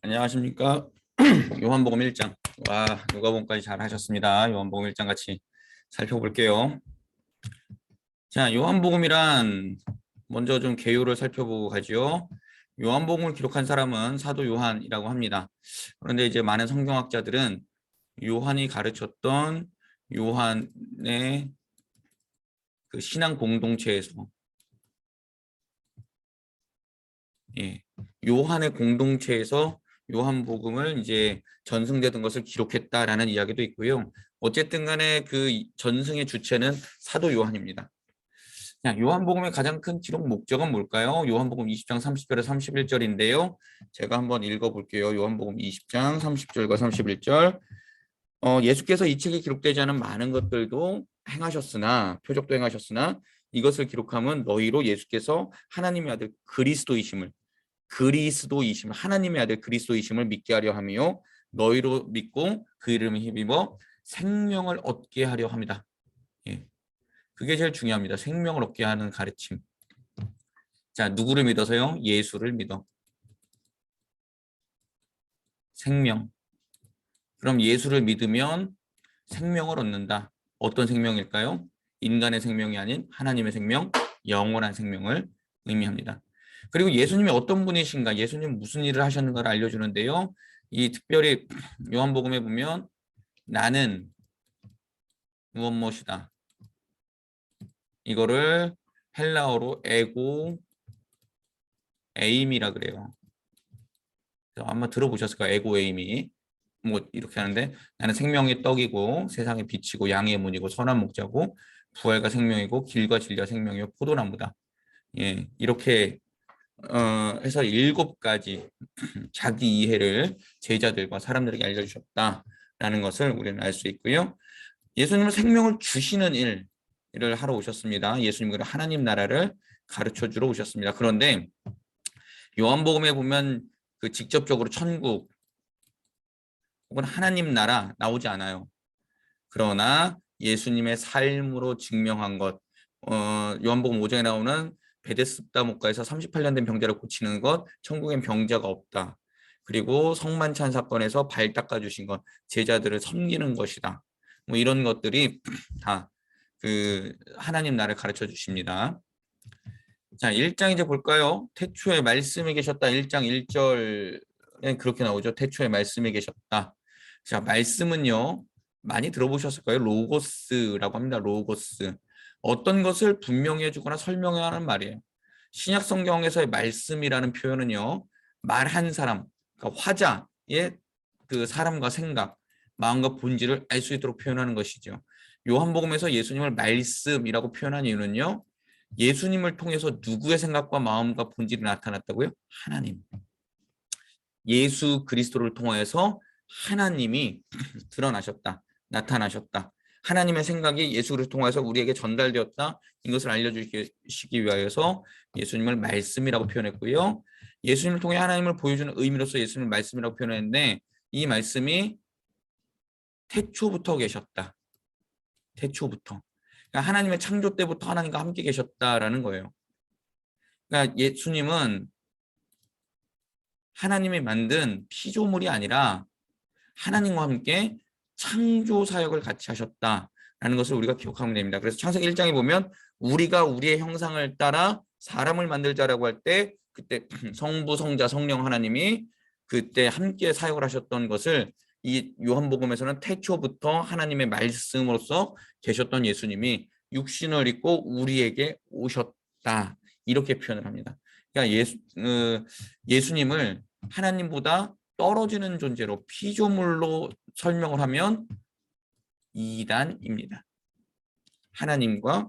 안녕하십니까. 요한복음 1장. 와, 누가복음까지 잘 하셨습니다. 요한복음 1장 같이 살펴볼게요. 자, 요한복음이란 먼저 좀 개요를 살펴보고 가죠. 요한복음을 기록한 사람은 사도 요한이라고 합니다. 그런데 이제 많은 성경학자들은 요한이 가르쳤던 요한의 그 신앙 공동체에서 요한의 공동체에서 요한복음을 이제 전승되던 것을 기록했다라는 이야기도 있고요. 어쨌든 간에 그 전승의 주체는 사도 요한입니다. 자, 요한복음의 가장 큰 기록 목적은 뭘까요? 요한복음 20장 30절에 31절인데요. 제가 한번 읽어볼게요. 요한복음 20장 30절과 31절. 예수께서 이 책에 기록되지 않은 많은 것들도 행하셨으나 표적도 행하셨으나 이것을 기록함은 너희로 예수께서 하나님의 아들 그리스도이심을 하나님의 아들 그리스도이심을 믿게 하려 하며 너희로 믿고 그 이름을 힘입어 생명을 얻게 하려 합니다. 예, 그게 제일 중요합니다. 생명을 얻게 하는 가르침. 자, 누구를 믿어서요? 예수를 믿어. 생명. 그럼 예수를 믿으면 생명을 얻는다. 어떤 생명일까요? 인간의 생명이 아닌 하나님의 생명, 영원한 생명을 의미합니다. 그리고 예수님이 어떤 분이신가, 예수님 무슨 일을 하셨는가를 알려주는데요. 이 특별히 요한복음에 보면 나는 무엇이다. 이거를 헬라어로 에고 에임이라 그래요. 아마 들어보셨을 거예요. 에고 에임이. 뭐 이렇게 하는데 나는 생명의 떡이고 세상의 빛이고 양의 문이고 선한 목자고 부활과 생명이고 길과 진리와 생명이고 포도나무다. 예, 이렇게 해서 7가지 자기 이해를 제자들과 사람들에게 알려주셨다라는 것을 우리는 알 수 있고요. 예수님은 생명을 주시는 일을 하러 오셨습니다. 예수님은 하나님 나라를 가르쳐 주러 오셨습니다. 그런데 요한복음에 보면 그 직접적으로 천국 혹은 하나님 나라 나오지 않아요. 그러나 예수님의 삶으로 증명한 것, 요한복음 5장에 나오는 베데스다 목가에서 38년 된 병자를 고치는 것, 천국엔 병자가 없다. 그리고 성만찬 사건에서 발 닦아주신 것, 제자들을 섬기는 것이다. 뭐 이런 것들이 다 그 하나님 나라를 가르쳐 주십니다. 자, 1장 이제 볼까요? 태초에 말씀에 계셨다. 1장 1절에 그렇게 나오죠. 태초에 말씀에 계셨다. 자, 말씀은요. 많이 들어보셨을 거예요. 로고스라고 합니다. 로고스. 어떤 것을 분명히 해주거나 설명해 하는 말이에요. 신약 성경에서의 말씀이라는 표현은요. 말한 사람, 그러니까 화자의 그 사람과 생각, 마음과 본질을 알 수 있도록 표현하는 것이죠. 요한복음에서 예수님을 말씀이라고 표현한 이유는요. 예수님을 통해서 누구의 생각과 마음과 본질이 나타났다고요? 하나님. 예수 그리스도를 통하여서 하나님이 드러나셨다. 나타나셨다. 하나님의 생각이 예수 그리스도를 통해서 우리에게 전달되었다. 이것을 알려주시기 위하여서 예수님을 말씀이라고 표현했고요. 예수님을 통해 하나님을 보여주는 의미로서 예수님을 말씀이라고 표현했는데 이 말씀이 태초부터 계셨다. 태초부터. 그러니까 하나님의 창조 때부터 하나님과 함께 계셨다라는 거예요. 그러니까 예수님은 하나님이 만든 피조물이 아니라 하나님과 함께 창조 사역을 같이 하셨다라는 것을 우리가 기억하면 됩니다. 그래서 창세기 1장에 보면 우리가 우리의 형상을 따라 사람을 만들자라고 할 때 그때 성부, 성자, 성령 하나님이 그때 함께 사역을 하셨던 것을 이 요한복음에서는 태초부터 하나님의 말씀으로서 계셨던 예수님이 육신을 입고 우리에게 오셨다. 이렇게 표현을 합니다. 그러니까 예수님을 하나님보다 떨어지는 존재로 피조물로 설명을 하면 이단입니다. 하나님과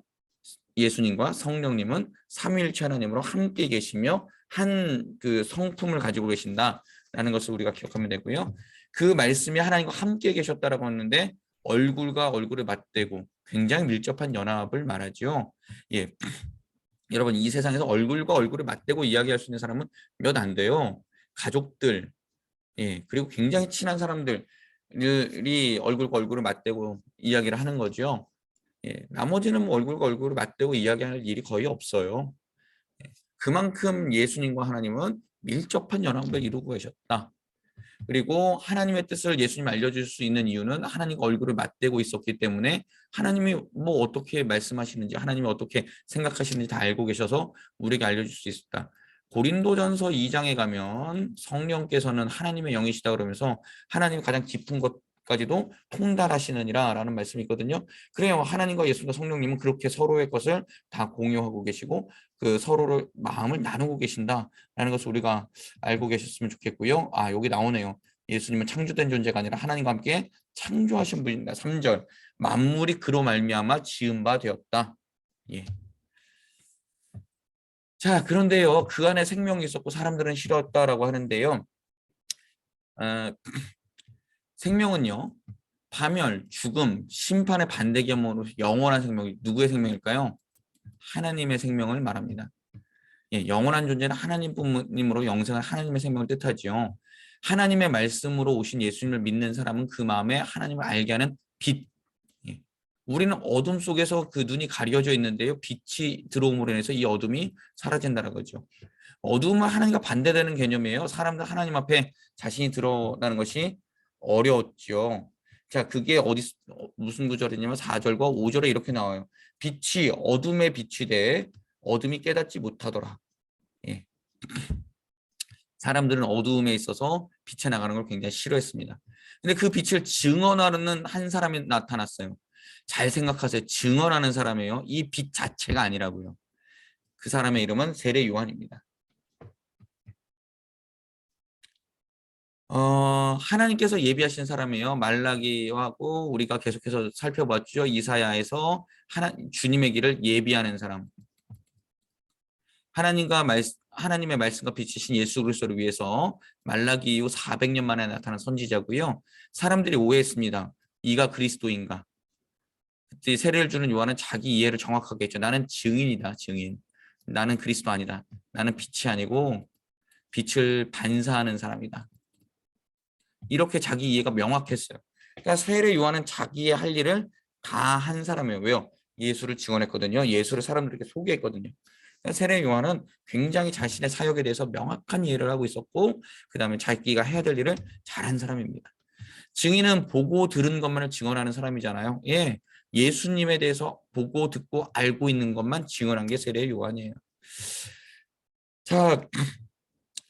예수님과 성령님은 삼위일체 하나님으로 함께 계시며 한 그 성품을 가지고 계신다라는 것을 우리가 기억하면 되고요. 그 말씀이 하나님과 함께 계셨다라고 하는데 얼굴과 얼굴을 맞대고 굉장히 밀접한 연합을 말하죠. 예. 여러분 이 세상에서 얼굴과 얼굴을 맞대고 이야기할 수 있는 사람은 몇 안 돼요. 가족들, 예, 그리고 굉장히 친한 사람들이 얼굴과 얼굴을 맞대고 이야기를 하는 거죠. 예, 나머지는 뭐 얼굴과 얼굴을 맞대고 이야기할 일이 거의 없어요. 예, 그만큼 예수님과 하나님은 밀접한 연합을 이루고 계셨다. 그리고 하나님의 뜻을 예수님 알려줄 수 있는 이유는 하나님과 얼굴을 맞대고 있었기 때문에 하나님이 뭐 어떻게 말씀하시는지 하나님이 어떻게 생각하시는지 다 알고 계셔서 우리에게 알려줄 수 있었다. 고린도전서 2장에 가면 성령께서는 하나님의 영이시다 그러면서 하나님 가장 깊은 것까지도 통달하시느니라 라는 말씀이 있거든요. 그래요. 하나님과 예수님과 성령님은 그렇게 서로의 것을 다 공유하고 계시고 그 서로를 마음을 나누고 계신다라는 것을 우리가 알고 계셨으면 좋겠고요. 아, 여기 나오네요. 예수님은 창조된 존재가 아니라 하나님과 함께 창조하신 분입니다. 3절. 만물이 그로 말미암아 지은 바 되었다. 예. 자, 그런데요. 그 안에 생명이 있었고 사람들은 싫었다라고 하는데요. 어, 생명은요. 파멸, 죽음, 심판의 반대 계명으로 영원한 생명이 누구의 생명일까요? 하나님의 생명을 말합니다. 예, 영원한 존재는 하나님 뿐임으로 영생은 하나님의 생명을 뜻하지요. 하나님의 말씀으로 오신 예수님을 믿는 사람은 그 마음에 하나님을 알게 하는 빛. 예. 우리는 어둠 속에서 그 눈이 가려져 있는데요. 빛이 들어옴으로 인해서 이 어둠이 사라진다는 거죠. 어둠은 하나님과 반대되는 개념이에요. 사람들 하나님 앞에 자신이 드러나는 것이 어려웠죠. 자, 그게 무슨 구절이냐면 4절과 5절에 이렇게 나와요. 빛이 어둠에 빛이 돼 어둠이 깨닫지 못하더라. 예. 사람들은 어두움에 있어서 빛에 나가는 걸 굉장히 싫어했습니다. 근데 그 빛을 증언하는 한 사람이 나타났어요. 잘 생각하세요. 증언하는 사람이에요. 이 빛 자체가 아니라고요. 그 사람의 이름은 세례 요한입니다. 하나님께서 예비하신 사람이에요. 말라기하고 우리가 계속해서 살펴봤죠. 이사야에서 주님의 길을 예비하는 사람. 하나님의 말씀과 빛이신 예수 그리스도를 위해서 말라기 이후 400년 만에 나타난 선지자고요. 사람들이 오해했습니다. 이가 그리스도인가? 그때 세례를 주는 요한은 자기 이해를 정확하게 했죠. 나는 증인이다, 증인. 나는 그리스도 아니다. 나는 빛이 아니고 빛을 반사하는 사람이다. 이렇게 자기 이해가 명확했어요. 그러니까 세례 요한은 자기의 할 일을 다 한 사람이에요. 왜요? 예수를 증언했거든요. 예수를 사람들에게 소개했거든요. 그러니까 세례 요한은 굉장히 자신의 사역에 대해서 명확한 이해를 하고 있었고 그 다음에 자기가 해야 될 일을 잘한 사람입니다. 증인은 보고 들은 것만을 증언하는 사람이잖아요. 예, 예수님에 대해서 보고 듣고 알고 있는 것만 증언한 게 세례 요한이에요. 자,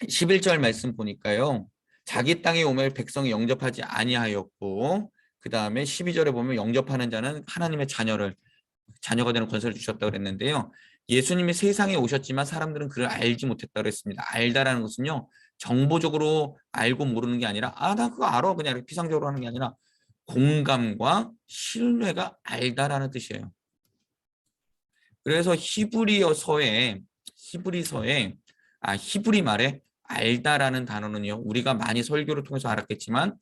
11절 말씀 보니까요. 자기 땅에 오매 백성이 영접하지 아니하였고 그 다음에 12절에 보면 영접하는 자는 하나님의 자녀가 되는 권세를 주셨다고 그랬는데요. 예수님이 세상에 오셨지만 사람들은 그를 알지 못했다고 그랬습니다. 알다라는 것은요. 정보적으로 알고 모르는 게 아니라 나 그거 알아 그냥 이렇게 피상적으로 하는 게 아니라 공감과 신뢰가 알다라는 뜻이에요. 그래서 히브리 말에 알다라는 단어는요. 우리가 많이 설교를 통해서 알았겠지만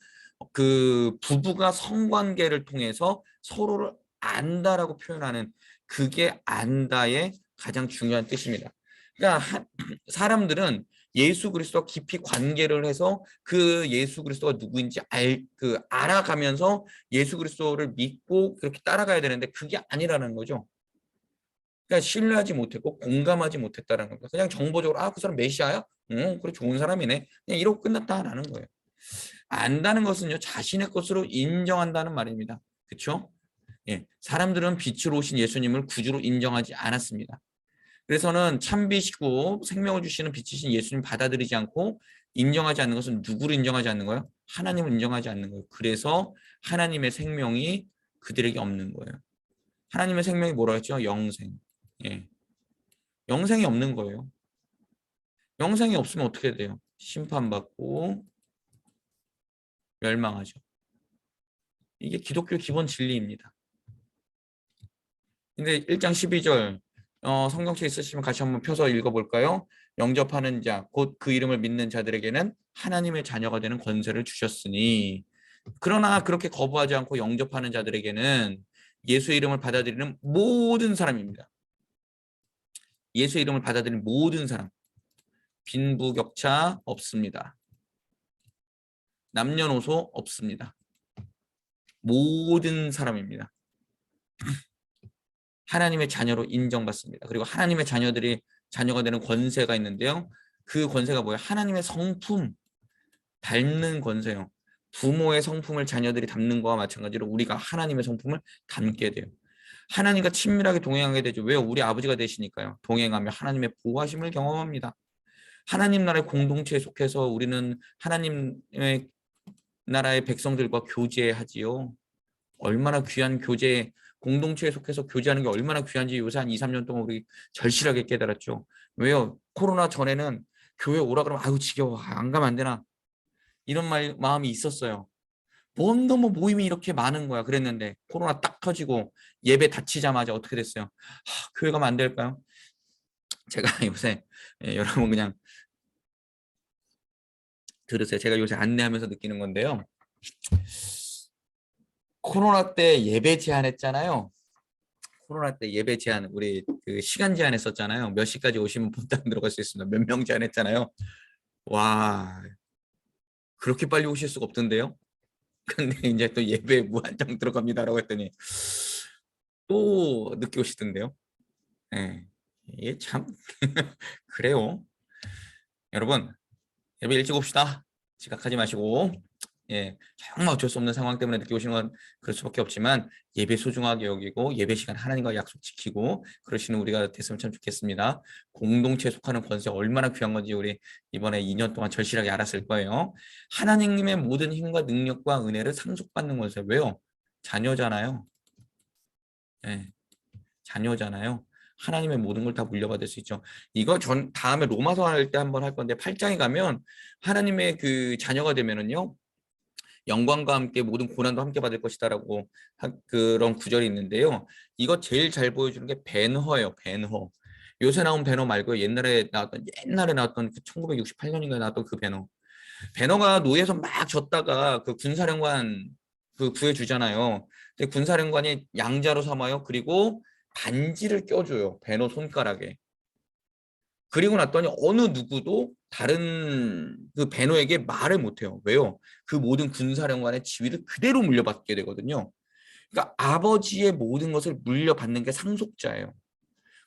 그 부부가 성관계를 통해서 서로를 안다라고 표현하는 그게 안다의 가장 중요한 뜻입니다. 그러니까 사람들은 예수 그리스도와 깊이 관계를 해서 그 예수 그리스도가 누구인지 알아가면서 예수 그리스도를 믿고 그렇게 따라가야 되는데 그게 아니라는 거죠. 그러니까 신뢰하지 못했고 공감하지 못했다는 겁니다. 그냥 정보적으로 그 사람 메시아야? 그래 좋은 사람이네. 그냥 이러고 끝났다라는 거예요. 안다는 것은요 자신의 것으로 인정한다는 말입니다. 그렇죠? 예, 사람들은 빛으로 오신 예수님을 구주로 인정하지 않았습니다. 그래서는 참빛이고 생명을 주시는 빛이신 예수님 받아들이지 않고 인정하지 않는 것은 누구를 인정하지 않는 거예요? 하나님을 인정하지 않는 거예요. 그래서 하나님의 생명이 그들에게 없는 거예요. 하나님의 생명이 뭐라 했죠? 영생. 예, 영생이 없는 거예요. 영생이 없으면 어떻게 돼요? 심판받고 멸망하죠. 이게 기독교 기본 진리입니다. 근데 1장 12절 성경책 있으시면 같이 한번 펴서 읽어볼까요? 영접하는 자, 곧 그 이름을 믿는 자들에게는 하나님의 자녀가 되는 권세를 주셨으니 그러나 그렇게 거부하지 않고 영접하는 자들에게는 예수의 이름을 받아들이는 모든 사람입니다. 예수의 이름을 받아들이는 모든 사람. 빈부격차 없습니다. 남녀노소 없습니다. 모든 사람입니다. 하나님의 자녀로 인정받습니다. 그리고 하나님의 자녀가 되는 권세가 있는데요. 그 권세가 뭐예요? 하나님의 성품, 닮는 권세요. 부모의 성품을 자녀들이 담는 거와 마찬가지로 우리가 하나님의 성품을 담게 돼요. 하나님과 친밀하게 동행하게 되죠. 왜요? 우리 아버지가 되시니까요. 동행하며 하나님의 보호하심을 경험합니다. 하나님 나라의 공동체에 속해서 우리는 하나님의 나라의 백성들과 교제하지요. 얼마나 귀한 교제, 공동체에 속해서 교제하는 게 얼마나 귀한지 요새 한 2, 3년 동안 우리 절실하게 깨달았죠. 왜요? 코로나 전에는 교회 오라 그러면 아유 지겨워. 안 가면 안 되나? 이런 마음이 있었어요. 너무 모임이 이렇게 많은 거야. 그랬는데 코로나 딱 터지고 예배 닫히자마자 어떻게 됐어요? 교회 가면 안 될까요? 제가 요새 여러분 그냥 들으세요. 제가 요새 안내하면서 느끼는 건데요. 코로나 때 예배 제한했잖아요. 코로나 때 예배 제한 우리 그 시간 제한했었잖아요. 몇 시까지 오시면 본당 들어갈 수 있습니다. 몇 명 제한했잖아요. 와, 그렇게 빨리 오실 수가 없던데요. 근데 이제 또 예배 무한정 들어갑니다라고 했더니 또 늦게 오시던데요. 예, 이게 참 그래요. 여러분 예배 일찍 옵시다. 지각하지 마시고. 예, 정말 어쩔 수 없는 상황 때문에 늦게 오시는 건 그럴 수밖에 없지만 예배 소중하게 여기고 예배 시간 하나님과 약속 지키고 그러시는 우리가 됐으면 참 좋겠습니다. 공동체에 속하는 권세 얼마나 귀한 건지 우리 이번에 2년 동안 절실하게 알았을 거예요. 하나님의 모든 힘과 능력과 은혜를 상속받는 권세. 왜요? 자녀잖아요. 예, 자녀잖아요. 하나님의 모든 걸 다 물려받을 수 있죠. 이거 전 다음에 로마서 할 때 한번 할 건데 8장에 가면 하나님의 그 자녀가 되면은요. 영광과 함께 모든 고난도 함께 받을 것이다라고 그런 구절이 있는데요. 이거 제일 잘 보여주는 게 벤허예요. 벤허. 요새 나온 벤허 말고 옛날에 나왔던 그 1968년인가에 나왔던 그 벤허. 벤허가 노예에서 막 졌다가 그 군사령관 그 구해주잖아요. 근데 군사령관이 양자로 삼아요. 그리고 반지를 껴줘요. 벤허 손가락에. 그리고 났더니 어느 누구도 다른 그 베노에게 말을 못해요. 왜요? 그 모든 군사령관의 지위를 그대로 물려받게 되거든요. 그러니까 아버지의 모든 것을 물려받는 게 상속자예요.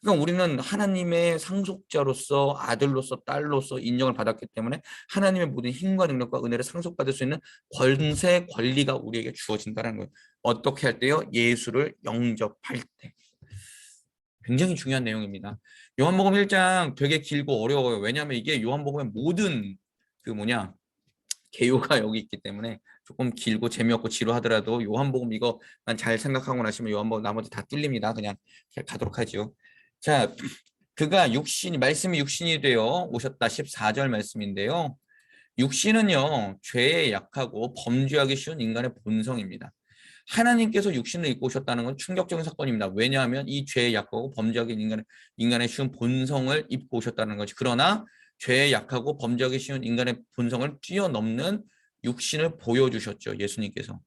그러니까 우리는 하나님의 상속자로서 아들로서 딸로서 인정을 받았기 때문에 하나님의 모든 힘과 능력과 은혜를 상속받을 수 있는 권세, 권리가 우리에게 주어진다는 거예요. 어떻게 할 때요? 예수를 영접할 때. 굉장히 중요한 내용입니다. 요한복음 1장 되게 길고 어려워요. 왜냐하면 이게 요한복음의 모든 그 뭐냐 개요가 여기 있기 때문에 조금 길고 재미없고 지루하더라도 요한복음 이거만 잘 생각하고 나시면 요한복음 나머지 다 뚫립니다. 그냥 가도록 하죠. 자, 그가 말씀이 육신이 되어 오셨다 14절 말씀인데요. 육신은요 죄에 약하고 범죄하기 쉬운 인간의 본성입니다. 하나님께서 육신을 입고 오셨다는 건 충격적인 사건입니다. 왜냐하면 이 죄에 약하고 범죄하기 인간의 쉬운 본성을 입고 오셨다는 것이. 그러나 죄에 약하고 범죄하기 쉬운 인간의 본성을 뛰어넘는 육신을 보여주셨죠. 예수님께서.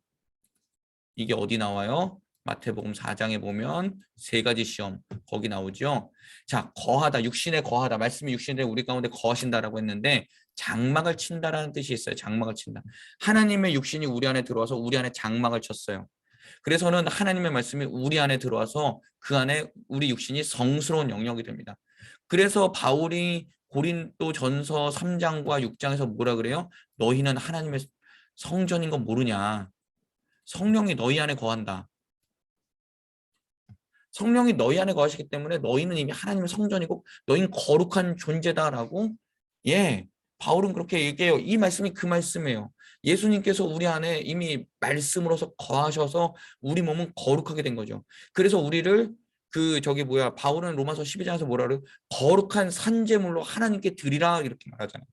이게 어디 나와요? 마태복음 4장에 보면 세 가지 시험 거기 나오죠. 자, 거하다, 육신에 거하다. 말씀이 육신에 우리 가운데 거하신다라고 했는데 장막을 친다라는 뜻이 있어요. 장막을 친다. 하나님의 육신이 우리 안에 들어와서 우리 안에 장막을 쳤어요. 그래서는 하나님의 말씀이 우리 안에 들어와서 그 안에 우리 육신이 성스러운 영역이 됩니다. 그래서 바울이 고린도전서 3장과 6장에서 뭐라 그래요? 너희는 하나님의 성전인 거 모르냐? 성령이 너희 안에 거한다. 성령이 너희 안에 거하시기 때문에 너희는 이미 하나님의 성전이고 너희는 거룩한 존재다라고 바울은 그렇게 얘기해요. 이 말씀이 그 말씀이에요. 예수님께서 우리 안에 이미 말씀으로서 거하셔서 우리 몸은 거룩하게 된 거죠. 그래서 우리를 바울은 로마서 12장에서 뭐라 그래요? 거룩한 산제물로 하나님께 드리라 이렇게 말하잖아요.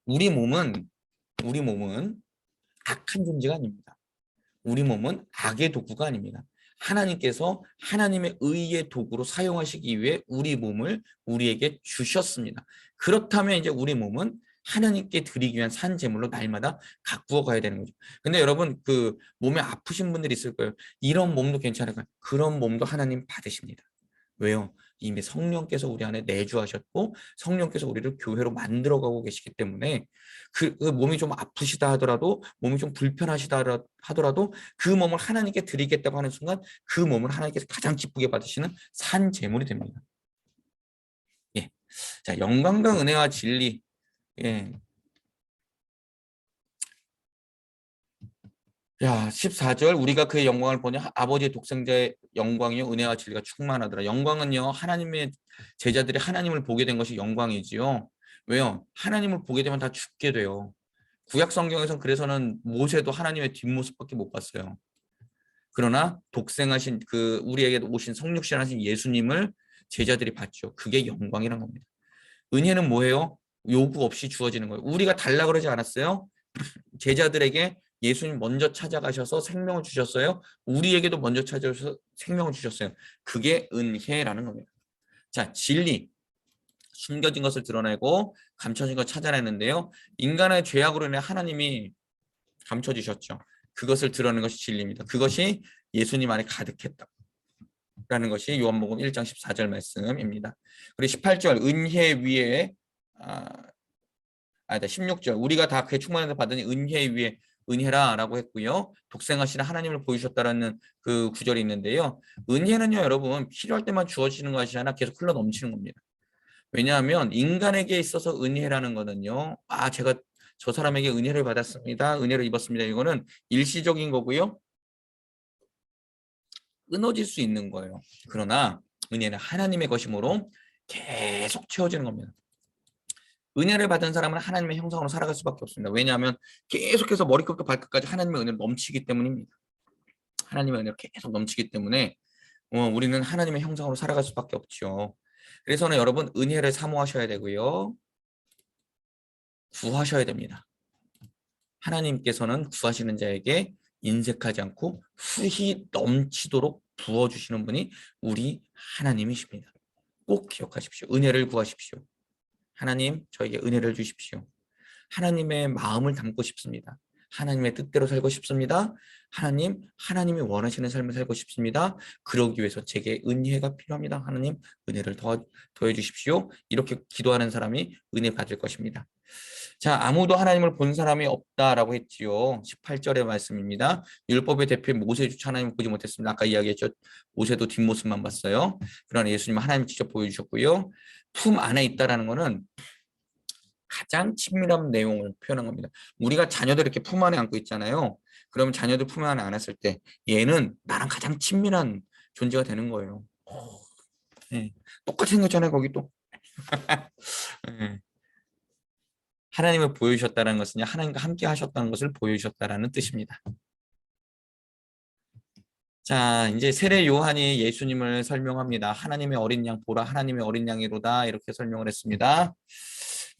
우리 몸은 악한 존재가 아닙니다. 우리 몸은 악의 도구가 아닙니다. 하나님께서 하나님의 의의 도구로 사용하시기 위해 우리 몸을 우리에게 주셨습니다. 그렇다면 이제 우리 몸은 하나님께 드리기 위한 산 제물로 날마다 가꾸어 가야 되는 거죠. 근데 여러분 그 몸에 아프신 분들이 있을 거예요. 이런 몸도 괜찮을까요? 그런 몸도 하나님 받으십니다. 왜요? 이미 성령께서 우리 안에 내주하셨고 성령께서 우리를 교회로 만들어가고 계시기 때문에 그 몸이 좀 아프시다 하더라도 몸이 좀 불편하시다 하더라도 그 몸을 하나님께 드리겠다고 하는 순간 그 몸을 하나님께서 가장 기쁘게 받으시는 산 제물이 됩니다. 예. 자, 영광과 은혜와 진리. 예. 야, 14절 우리가 그의 영광을 보니 아버지의 독생자의 영광이요 은혜와 진리가 충만하더라. 영광은요 하나님의 제자들이 하나님을 보게 된 것이 영광이지요. 왜요? 하나님을 보게 되면 다 죽게 돼요. 구약 성경에서 그래서는 모세도 하나님의 뒷모습밖에 못 봤어요. 그러나 독생하신 그 우리에게 오신 성육신하신 예수님을 제자들이 봤죠. 그게 영광이란 겁니다. 은혜는 뭐예요? 요구 없이 주어지는 거예요. 우리가 달라 그러지 않았어요? 제자들에게 예수님 먼저 찾아가셔서 생명을 주셨어요. 우리에게도 먼저 찾아오셔서 생명을 주셨어요. 그게 은혜라는 겁니다. 자, 진리. 숨겨진 것을 드러내고 감춰진 것 찾아내는데요. 인간의 죄악으로 인해 하나님이 감춰지셨죠. 그것을 드러내는 것이 진리입니다. 그것이 예수님 안에 가득했다. 라는 것이 요한복음 1장 14절 말씀입니다. 그리고 18절 은혜 위에 아니다 16절 우리가 다 그의 충만함을 받으니 은혜 위에 은혜라라고 했고요. 독생하신 하나님을 보이셨다라는 그 구절이 있는데요. 은혜는요, 여러분 필요할 때만 주어지는 것이 아니라 계속 흘러 넘치는 겁니다. 왜냐하면 인간에게 있어서 은혜라는 거는요. 제가 저 사람에게 은혜를 받았습니다. 은혜를 입었습니다. 이거는 일시적인 거고요. 끊어질 수 있는 거예요. 그러나 은혜는 하나님의 것이므로 계속 채워지는 겁니다. 은혜를 받은 사람은 하나님의 형상으로 살아갈 수밖에 없습니다. 왜냐하면 계속해서 머리끝부터 발끝까지 하나님의 은혜를 넘치기 때문입니다. 하나님의 은혜가 계속 넘치기 때문에 우리는 하나님의 형상으로 살아갈 수밖에 없죠. 그래서는 여러분 은혜를 사모하셔야 되고요. 구하셔야 됩니다. 하나님께서는 구하시는 자에게 인색하지 않고 후히 넘치도록 부어주시는 분이 우리 하나님이십니다. 꼭 기억하십시오. 은혜를 구하십시오. 하나님, 저에게 은혜를 주십시오. 하나님의 마음을 담고 싶습니다. 하나님의 뜻대로 살고 싶습니다. 하나님, 하나님이 원하시는 삶을 살고 싶습니다. 그러기 위해서 제게 은혜가 필요합니다. 하나님, 은혜를 더해 주십시오. 이렇게 기도하는 사람이 은혜 받을 것입니다. 자, 아무도 하나님을 본 사람이 없다라고 했지요. 18절의 말씀입니다. 율법의 대표인 모세조차 하나님을 보지 못했습니다. 아까 이야기했죠. 모세도 뒷모습만 봤어요. 그러나 예수님은 하나님 직접 보여주셨고요. 품 안에 있다라는 것은 가장 친밀한 내용을 표현한 겁니다. 우리가 자녀들 이렇게 품 안에 안고 있잖아요. 그러면 자녀들 품 안에 안았을 때 얘는 나랑 가장 친밀한 존재가 되는 거예요. 네. 똑같이 생겼잖아요, 거기 또. 네. 하나님을 보여주셨다는 것은 하나님과 함께 하셨다는 것을 보여주셨다는 뜻입니다. 자, 이제 세례 요한이 예수님을 설명합니다. 하나님의 어린 양 보라, 하나님의 어린 양이로다 이렇게 설명을 했습니다.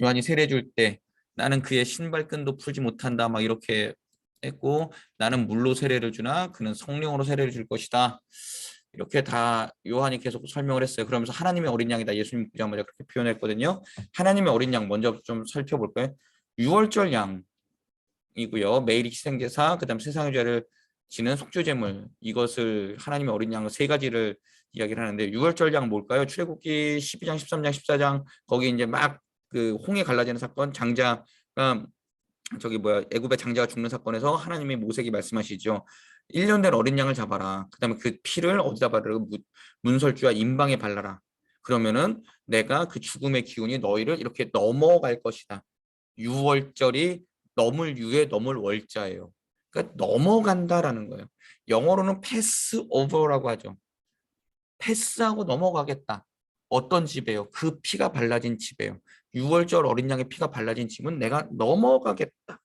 요한이 세례 줄 때 나는 그의 신발끈도 풀지 못한다 막 이렇게 했고 나는 물로 세례를 주나 그는 성령으로 세례를 줄 것이다. 이렇게 다 요한이 계속 설명을 했어요. 그러면서 하나님의 어린 양이다. 예수님 보자마자 그렇게 표현했거든요. 하나님의 어린 양 먼저 좀 살펴볼까요? 6월절 양이고요. 매일 희생제사, 그다음 세상의 죄를 지는 속죄제물 이것을 하나님의 어린 양 세 가지를 이야기를 하는데 6월절 양 뭘까요? 출애굽기 12장, 13장, 14장 거기 이제 막 그 홍해 갈라지는 사건 장자가 애굽의 장자가 죽는 사건에서 하나님이 모세에게 말씀하시죠. 1년 된 어린 양을 잡아라. 그다음에 그 피를 어디다 바르고 문설주와 임방에 발라라. 그러면은 내가 그 죽음의 기운이 너희를 이렇게 넘어갈 것이다. 6월절이 넘을 유에 넘을 월자예요. 그러니까 넘어간다라는 거예요. 영어로는 pass over라고 하죠. 패스하고 넘어가겠다. 어떤 집이에요? 그 피가 발라진 집이에요. 6월절 어린 양의 피가 발라진 집은 내가 넘어가겠다.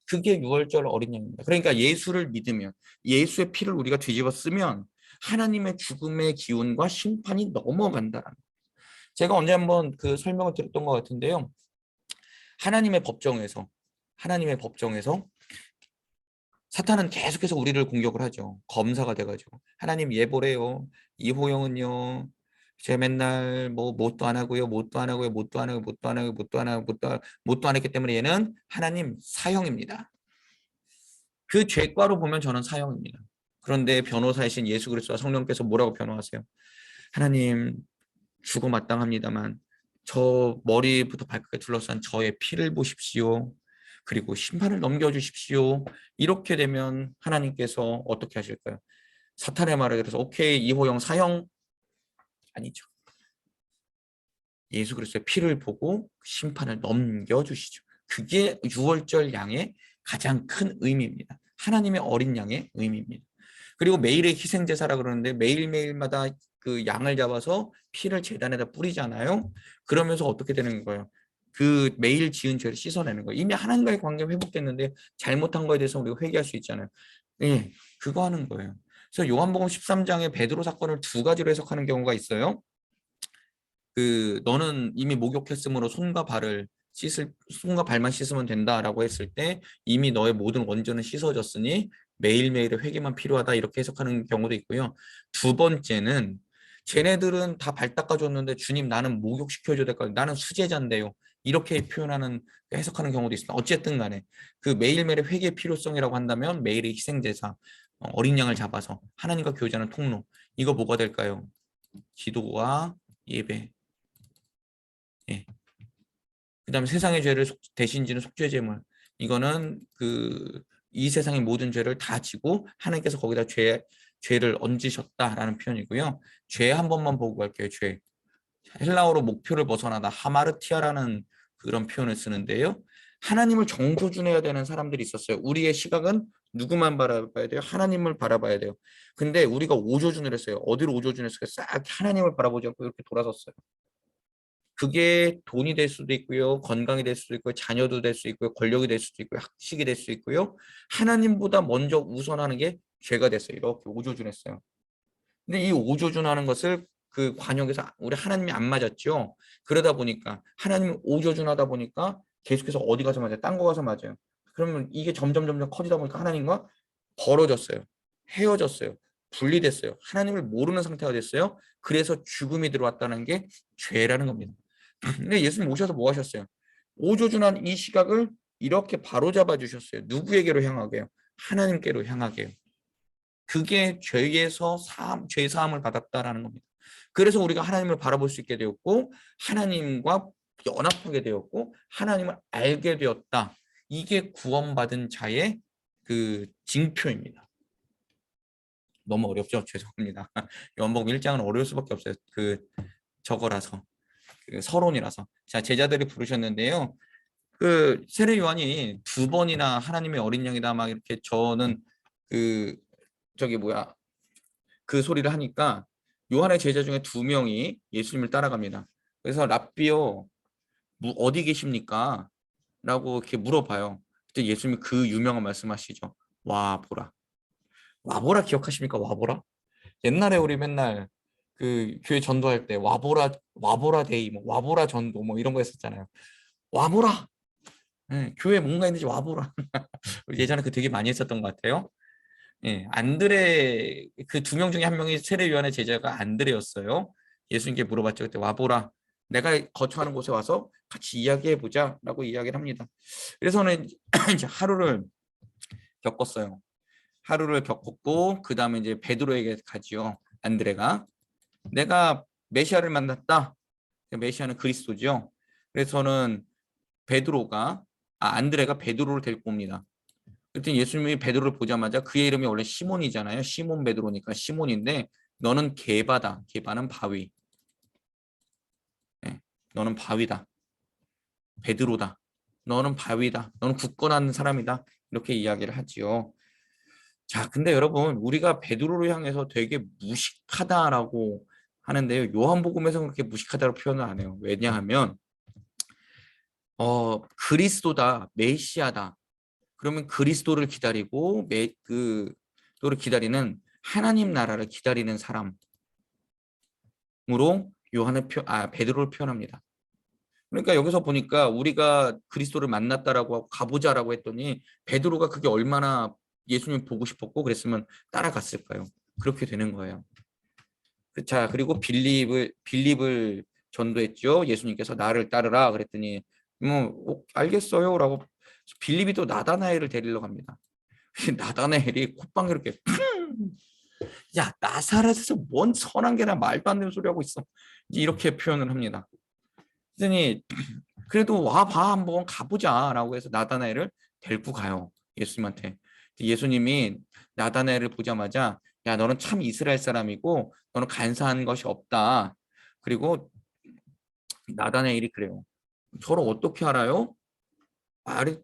그게 6월절 어린 양입니다. 그러니까 예수를 믿으면 예수의 피를 우리가 뒤집어 쓰면 하나님의 죽음의 기운과 심판이 넘어간다라는 거예요. 제가 언제 한번 그 설명을 드렸던 것 같은데요. 하나님의 법정에서 하나님의 법정에서 사탄은 계속해서 우리를 공격을 하죠. 검사가 돼가지고 하나님 예보래요. 이호영은요. 제 맨날 뭐 뭣도 안 하고요, 뭣도 안 하고요, 뭣도 안 하고, 뭣도 안 하고, 뭣도 안 하고, 뭣도 안 했기 때문에 얘는 하나님 사형입니다. 그 죄과로 보면 저는 사형입니다. 그런데 변호사이신 예수 그리스도와 성령께서 뭐라고 변호하세요? 하나님 죽어 마땅합니다만 저 머리부터 발끝에 둘러싼 저의 피를 보십시오. 그리고 심판을 넘겨주십시오. 이렇게 되면 하나님께서 어떻게 하실까요? 사탄의 말을 들어서 오케이 이호영 사형 아니죠. 예수 그리스도의 피를 보고 심판을 넘겨주시죠. 그게 6월절 양의 가장 큰 의미입니다. 하나님의 어린 양의 의미입니다. 그리고 매일의 희생제사라 그러는데 매일매일마다 그 양을 잡아서 피를 제단에다 뿌리잖아요. 그러면서 어떻게 되는 거예요? 그 매일 지은 죄를 씻어내는 거예요. 이미 하나님과의 관계가 회복됐는데 잘못한 거에 대해서 우리가 회개할 수 있잖아요. 예, 그거 하는 거예요. 그래서 요한복음 13장에 베드로 사건을 두 가지로 해석하는 경우가 있어요. 그 너는 이미 목욕했으므로 손과 발만 씻으면 된다라고 했을 때 이미 너의 모든 원죄는 씻어졌으니 매일매일의 회개만 필요하다 이렇게 해석하는 경우도 있고요. 두 번째는 쟤네들은 다 발 닦아줬는데 주님 나는 목욕시켜줘야 될 거야. 나는 수제자인데요. 이렇게 표현하는 해석하는 경우도 있습니다. 어쨌든 간에 그 매일매일의 회개 필요성이라고 한다면 매일의 희생제사 어린 양을 잡아서 하나님과 교제하는 통로 이거 뭐가 될까요? 기도와 예배. 예. 그다음에 세상의 죄를 대신 지는 속죄 제물. 이거는 그 이 세상의 모든 죄를 다 지고 하나님께서 거기다 죄를 얹으셨다라는 표현이고요. 죄 한 번만 보고 갈게요. 죄. 헬라어로 목표를 벗어나다 하마르티아라는 그런 표현을 쓰는데요. 하나님을 정조준해야 되는 사람들이 있었어요. 우리의 시각은 누구만 바라봐야 돼요? 하나님을 바라봐야 돼요. 근데 우리가 오조준을 했어요. 어디로 오조준을 했어요? 싹 하나님을 바라보지 않고 이렇게 돌아섰어요. 그게 돈이 될 수도 있고요. 건강이 될 수도 있고요. 자녀도 될 수 있고요. 권력이 될 수도 있고요. 학식이 될 수 있고요. 하나님보다 먼저 우선하는 게 죄가 됐어요. 이렇게 오조준했어요. 근데 이 오조준하는 것을 그 관역에서 우리 하나님이 안 맞았죠. 그러다 보니까 하나님이 오조준하다 보니까 계속해서 어디 가서 맞아요. 딴 거 가서 맞아요. 그러면 이게 점점 커지다 보니까 하나님과 벌어졌어요. 헤어졌어요. 분리됐어요. 하나님을 모르는 상태가 됐어요. 그래서 죽음이 들어왔다는 게 죄라는 겁니다. 근데 예수님 오셔서 뭐 하셨어요? 오조준한 이 시각을 이렇게 바로잡아 주셨어요. 누구에게로 향하게요? 하나님께로 향하게요. 그게 죄 사함을 받았다라는 겁니다. 그래서 우리가 하나님을 바라볼 수 있게 되었고 하나님과 연합하게 되었고 하나님을 알게 되었다. 이게 구원받은 자의 그 징표입니다. 너무 어렵죠? 죄송합니다. 요한복음 1장은 어려울 수밖에 없어요. 그 저거라서. 그 서론이라서. 자, 제자들이 부르셨는데요. 그 세례 요한이 두 번이나 하나님의 어린 양이다 막 이렇게 저는 그 저기 뭐야 그 소리를 하니까 요한의 제자 중에 두 명이 예수님을 따라갑니다. 그래서 랍비요 어디 계십니까? 라고 이렇게 물어봐요. 그때 예수님이 그 유명한 말씀하시죠. 와 보라. 와 보라 기억하십니까? 와 보라. 옛날에 우리 맨날 그 교회 전도할 때 와보라 데이 뭐 와보라 전도 뭐 이런 거 했었잖아요. 와보라. 예, 교회 뭔가 있는지 와보라. 예전에 그 되게 많이 했었던 것 같아요. 예, 안드레 그 두 명 중에 한 명이 세례 요한의 제자가 안드레였어요. 예수님께 물어봤죠. 그때 와보라. 내가 거처하는 곳에 와서 같이 이야기해 보자라고 이야기를 합니다. 그래서는 이제 하루를 겪었어요. 하루를 겪었고 그 다음에 이제 베드로에게 가지요. 안드레가 내가 메시아를 만났다. 메시아는 그리스도죠. 그래서는 안드레가 베드로를 데리고 옵니다. 그랬더니 예수님이 베드로를 보자마자 그의 이름이 원래 시몬이잖아요. 시몬 베드로니까 시몬인데 너는 게바다. 게바는 바위. 네, 너는 바위다. 베드로다. 너는 바위다. 너는 굳건한 사람이다. 이렇게 이야기를 하지요. 자, 근데 여러분 우리가 베드로를 향해서 되게 무식하다라고 하는데요. 요한복음에서 그렇게 무식하다고 표현을 안 해요. 왜냐하면 그리스도다, 메시아다. 그러면 그리스도를 기다리고 그도를 기다리는 하나님 나라를 기다리는 사람으로 베드로를 표현합니다. 그러니까 여기서 보니까 우리가 그리스도를 만났다라고 하고 가보자라고 했더니 베드로가 그게 얼마나 예수님 보고 싶었고 그랬으면 따라갔을까요? 그렇게 되는 거예요. 자, 그리고 빌립을 전도했죠. 예수님께서 나를 따르라 그랬더니 알겠어요라고 빌립이 또 나다나엘을 데리러 갑니다. 나다나엘이 콧방귀 이렇게 야 나사렛에서 뭔 선한 게나 말도 안 되는 소리 하고 있어. 이렇게 표현을 합니다. 그랬더니 그래도 와봐 한번 가보자라고 해서 나다나엘을 데리고 가요. 예수님한테. 예수님이 나다나엘을 보자마자 야 너는 참 이스라엘 사람이고 너는 간사한 것이 없다. 그리고 나다나엘이 그래요. 저를 어떻게 알아요? 말이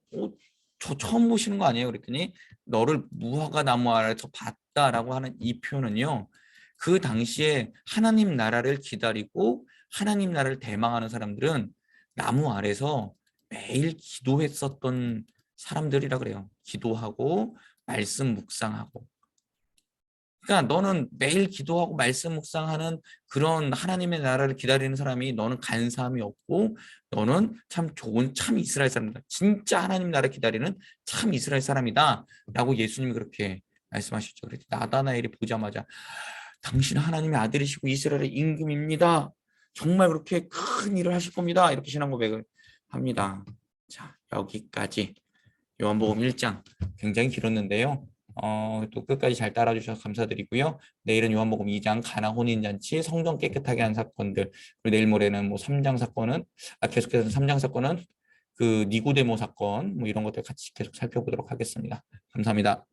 저 처음 보시는 거 아니에요? 그랬더니 너를 무화과 나무 아래서 봤다라고 하는 이 표현은요. 그 당시에 하나님 나라를 기다리고 하나님 나라를 대망하는 사람들은 나무 아래서 매일 기도했었던 사람들이라 그래요. 기도하고 말씀 묵상하고. 그러니까 너는 매일 기도하고 말씀 묵상하는 그런 하나님의 나라를 기다리는 사람이 너는 간사함이 없고 너는 참 좋은 참 이스라엘 사람이다. 진짜 하나님 나라 기다리는 참 이스라엘 사람이다. 라고 예수님이 그렇게 말씀하셨죠. 그래서 나다나엘이 보자마자 당신 하나님의 아들이시고 이스라엘의 임금입니다. 정말 그렇게 큰 일을 하실 겁니다. 이렇게 신앙 고백을 합니다. 자, 여기까지 요한복음 1장 굉장히 길었는데요. 또 끝까지 잘 따라주셔서 감사드리고요. 내일은 요한복음 2장 가나 혼인잔치 성전 깨끗하게 한 사건들, 그리고 내일 모레는 뭐 3장 사건은 계속해서 3장 사건은 그 니고데모 사건 뭐 이런 것들 같이 계속 살펴보도록 하겠습니다. 감사합니다.